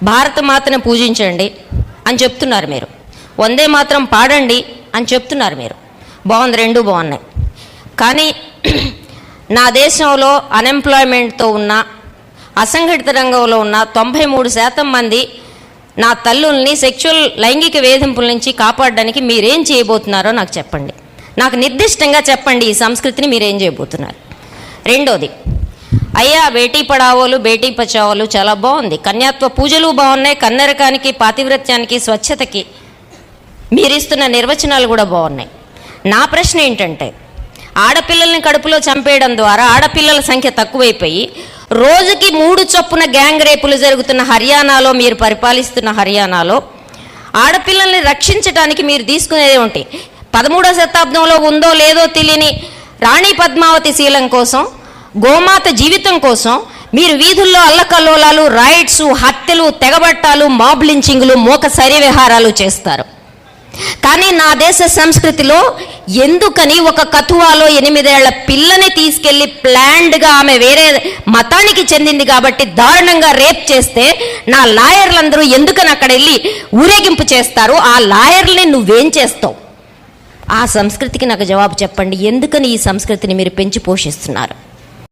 భారతమాతను పూజించండి అని చెప్తున్నారు మీరు, వందే మాత్రం పాడండి అని చెప్తున్నారు మీరు. బాగుంది, రెండు బాగున్నాయి. కానీ నా దేశంలో అన్ఎంప్లాయ్మెంట్తో ఉన్న, అసంఘటిత రంగంలో ఉన్న 93% మంది నా తల్లుల్ని సెక్షువల్ లైంగిక వేధింపుల నుంచి కాపాడడానికి మీరేం చేయబోతున్నారో నాకు చెప్పండి. నాకు నిర్దిష్టంగా చెప్పండి, ఈ సంస్కృతిని మీరేం చేయబోతున్నారు. రెండోది, అయ్యా బేటీ పడావోలు బేటీ బచావోలు చాలా బాగుంది, కన్యాత్వ పూజలు బాగున్నాయి, కన్నరకానికి పాతివ్రత్యానికి స్వచ్ఛతకి మీరిస్తున్న నిర్వచనాలు కూడా బాగున్నాయి. నా ప్రశ్న ఏంటంటే, ఆడపిల్లల్ని కడుపులో చంపేయడం ద్వారా ఆడపిల్లల సంఖ్య తక్కువైపోయి రోజుకి 3 చొప్పున గ్యాంగ్ రేపులు జరుగుతున్న హర్యానాలో, మీరు పరిపాలిస్తున్న హర్యానాలో ఆడపిల్లల్ని రక్షించడానికి మీరు తీసుకునేది ఏంటి? 13వ శతాబ్దంలో ఉందో లేదో తెలియని రాణి పద్మావతి శీలం కోసం, గోమాత జీవితం కోసం మీరు వీధుల్లో అల్లకల్లోలాలు, రైట్స్, హత్యలు, తెగబట్టాలు, మాబ్ లించింగ్లు, మోక శరీవిహారాలు చేస్తారు. కానీ నా దేశ సంస్కృతిలో ఎందుకని ఒక కథువాలో 8 ఏళ్ల పిల్లని తీసుకెళ్లి ప్లాన్డ్గా, ఆమె వేరే మతానికి చెందింది కాబట్టి దారుణంగా రేప్ చేస్తే నా లాయర్లందరూ ఎందుకని అక్కడ వెళ్ళి ఊరేగింపు చేస్తారు? ఆ లాయర్లని నువ్వేం చేస్తావు? ఆ సంస్కృతికి నాకు జవాబు చెప్పండి. ఎందుకని ఈ సంస్కృతిని మీరు పెంచి పోషిస్తున్నారు?